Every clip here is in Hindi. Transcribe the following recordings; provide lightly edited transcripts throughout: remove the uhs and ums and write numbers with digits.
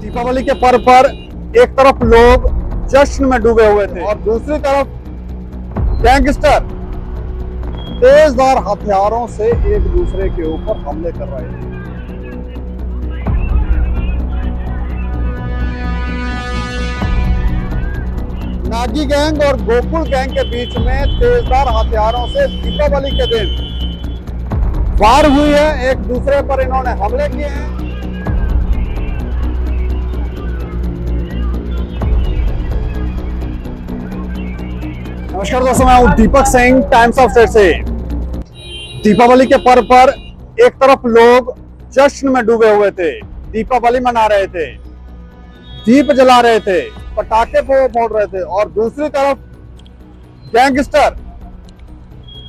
दीपावली के पर्व पर एक तरफ लोग जश्न में डूबे हुए थे और दूसरी तरफ गैंगस्टर तेजधार हथियारों से एक दूसरे के ऊपर हमले कर रहे थे। नागी गैंग और गोकुल गैंग के बीच में तेजधार हथियारों से दीपावली के दिन वार हुई है। एक दूसरे पर इन्होंने हमले किए हैं। नमस्कार दोस्तों, मैं हूं Deepak Singh, times of state से। दीपावली के पर्व पर एक तरफ लोग जश्न में डूबे हुए थे, दीपावली मना रहे थे, दीप जला रहे थे, पटाखे फोड़ रहे थे और दूसरी तरफ गैंगस्टर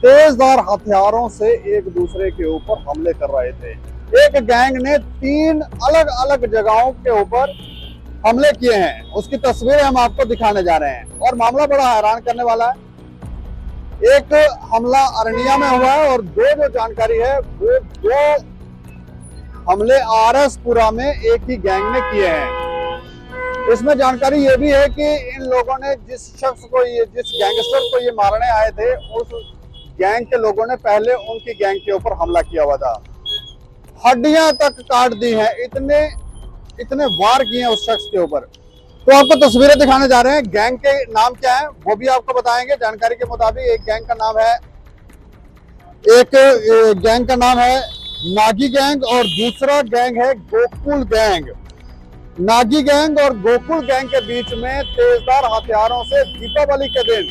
तेजधार हथियारों से एक दूसरे के ऊपर हमले कर रहे थे। एक गैंग ने 3 अलग अलग जगहों के ऊपर हमले किए हैं, उसकी तस्वीरें हम आपको दिखाने जा रहे हैं और मामला बड़ा हैरान करने वाला है। एक हमला अरनिया में हुआ है और जो जानकारी है वो 2 हमले आरएसपुरा में एक ही गैंग ने किए हैं। इसमें जानकारी ये भी है कि इन लोगों ने जिस गैंगस्टर को ये मारने आए थे, उस गैंग के लोगों ने पहले उनकी गैंग के ऊपर हमला किया हुआ था, हड्डियां तक काट दी हैं, इतने वार किए हैं उस शख्स के ऊपर। तो आपको तस्वीरें दिखाने जा रहे हैं। गैंग के नाम क्या है वो भी आपको बताएंगे। जानकारी के मुताबिक एक गैंग का नाम है नागी गैंग और दूसरा गैंग है गोकुल गैंग। नागी गैंग और गोकुल गैंग के बीच में तेजधार हथियारों से दीपावली के दिन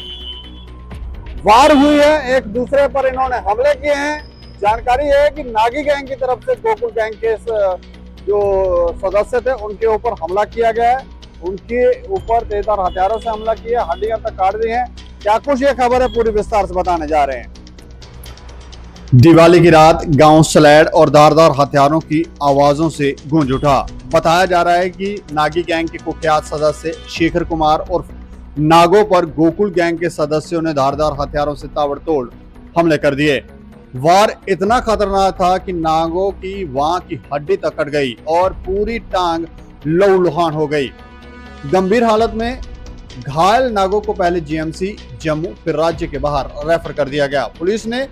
वार हुई है। एक दूसरे पर इन्होंने हमले किए हैं। जानकारी है कि नागी गैंग की तरफ से गोकुल गैंग के जो सदस्य थे उनके ऊपर हमला किया गया है, उनके ऊपर तेजधार हथियारों से हमला किया, हड्डियां तक काट दी हैं। क्या कुछ ये खबर है, पूरी विस्तार से बताने जा रहे हैं। दिवाली की रात गांव सलैड और धारदार हथियारों की आवाजों से गूंज उठा। बताया जा रहा है कि नागी गैंग के कुख्यात सदस्य शेखर कुमार और नागों पर गोकुल गैंग के सदस्यों ने धारदार हथियारों से ताबड़तोड़ हमले कर दिए। वार इतना खतरनाक था कि नागों की वहां की हड्डी तक कट गई और पूरी टांग लहूलुहान हो गई। गंभीर हालत में घायल नागों को पहले जीएमसी जम्मू फिर राज्य के बाहर रेफर कर दिया गया। पुलिस ने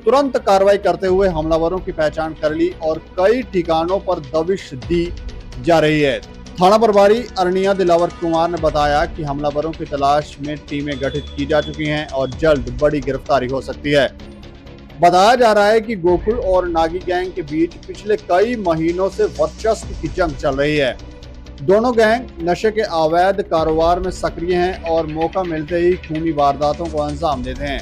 तुरंत कार्रवाई करते हुए हमलावरों की पहचान कर ली और कई ठिकानों पर दबिश दी जा रही है। थाना प्रभारी अरनिया दिलावर कुमार ने बताया कि हमलावरों की तलाश में टीमें गठित की जा चुकी हैं और जल्द बड़ी गिरफ्तारी हो सकती है। बताया जा रहा है कि गोकुल और नागी गैंग के बीच पिछले कई महीनों से वर्चस्व की जंग चल रही है। दोनों गैंग नशे के अवैध कारोबार में सक्रिय हैं और मौका मिलते ही खूनी वारदातों को अंजाम देते हैं।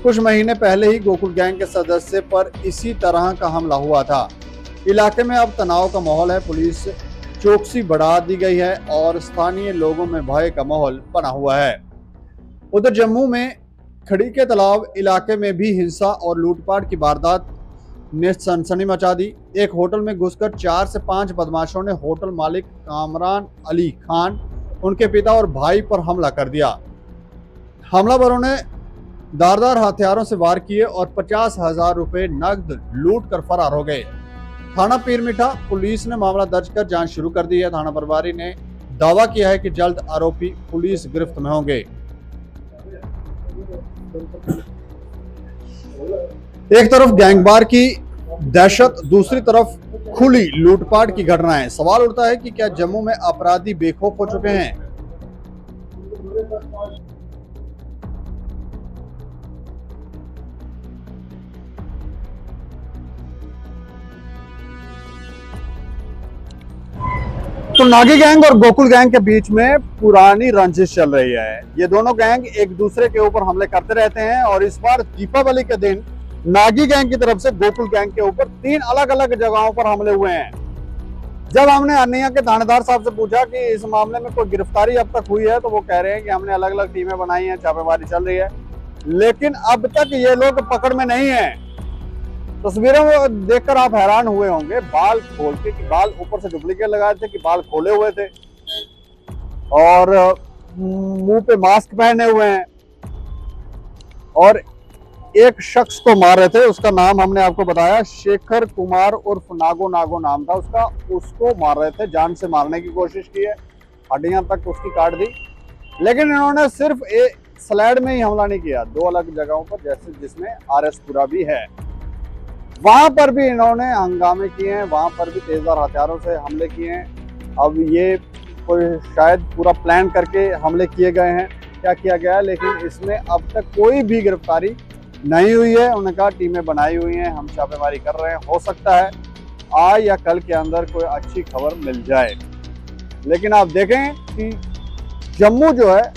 कुछ महीने पहले ही गोकुल गैंग के सदस्य पर इसी तरह का हमला हुआ था। इलाके में अब तनाव का माहौल है, पुलिस चौकसी बढ़ा दी गई है और स्थानीय लोगों में भय का माहौल बना हुआ है। उधर जम्मू में खड़ी के तालाब इलाके में भी हिंसा और लूटपाट की वारदात ने सनसनी मचा दी। एक होटल में घुसकर 4 से 5 बदमाशों ने होटल मालिक कामरान अली खान, उनके पिता और भाई पर हमला कर दिया। हमलावरों ने धारदार हथियारों से वार किए और 50,000 रुपए नकद लूट कर फरार हो गए। थाना पीरमिठा पुलिस ने मामला दर्ज कर जांच शुरू कर दी है। थाना प्रभारी ने दावा किया है कि जल्द आरोपी पुलिस गिरफ्त में होंगे। एक तरफ गैंगवार की दहशत, दूसरी तरफ खुली लूटपाट की घटनाएं। सवाल उठता है कि क्या जम्मू में अपराधी बेखौफ हो चुके हैं? तो नागी गैंग और गोकुल गैंग के बीच में पुरानी रंजिश चल रही है। ये दोनों गैंग एक दूसरे के ऊपर हमले करते रहते हैं और इस बार दीपावली के दिन नागी गैंग की तरफ से गोकुल गैंग के ऊपर 3 अलग अलग जगहों पर हमले हुए हैं। जब हमने अरनिया के थानेदार साहब से पूछा कि इस मामले में कोई गिरफ्तारी अब तक हुई है, तो वो कह रहे हैं कि हमने अलग अलग टीमें बनाई हैं, छापेमारी चल रही है, लेकिन अब तक ये लोग पकड़ में नहीं है। तस्वीरों में देखकर आप हैरान हुए होंगे, बाल खोल के, कि बाल ऊपर से डुप्लीकेट लगाए थे कि बाल खोले हुए थे और मुंह पे मास्क पहने हुए हैं और एक शख्स को मार रहे थे, उसका नाम हमने आपको बताया शेखर कुमार उर्फ नागो नागो नाम था उसका। उसको मार रहे थे, जान से मारने की कोशिश की है, हड्डियां तक उसकी काट दी, लेकिन इन्होंने सिर्फ एक स्लैड में ही हमला नहीं किया, 2 अलग जगहों पर, जैसे जिसमें RS-पुरा भी है, वहां पर भी इन्होंने हंगामे किए हैं, वहां पर भी तेजधार हथियारों से हमले किए हैं। अब ये कोई शायद पूरा प्लान करके हमले किए गए हैं, क्या किया गया है, लेकिन इसमें अब तक कोई भी गिरफ्तारी नहीं हुई है। उन्होंने कहा टीमें बनाई हुई हैं, हम छापेमारी कर रहे हैं, हो सकता है आज या कल के अंदर कोई अच्छी खबर मिल जाए। लेकिन आप देखें कि जम्मू जो है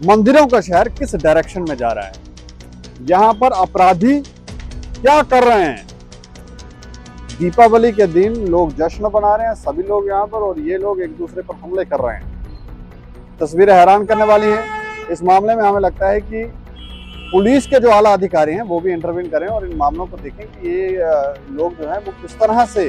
मंदिरों का शहर किस डायरेक्शन में जा रहा है, यहाँ पर अपराधी क्या कर रहे हैं। दीपावली के दिन लोग जश्न बना रहे हैं सभी लोग यहाँ पर, और ये लोग एक दूसरे पर हमले कर रहे हैं। तस्वीरें हैरान करने वाली हैं। इस मामले में हमें लगता है कि पुलिस के जो आला अधिकारी हैं वो भी इंटरवीन करें और इन मामलों को देखें कि ये लोग जो हैं वो किस तरह से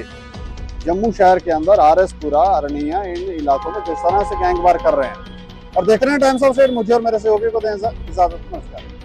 जम्मू शहर के अंदर RS-पुरा, अरनिया, इन इलाकों में किस तरह से गैंगवार कर रहे हैं। और देख रहे हैं टाइम्स ऑफ स्टेट, मुझे और मेरे सहयोगी को दें इजाजत। नमस्कार।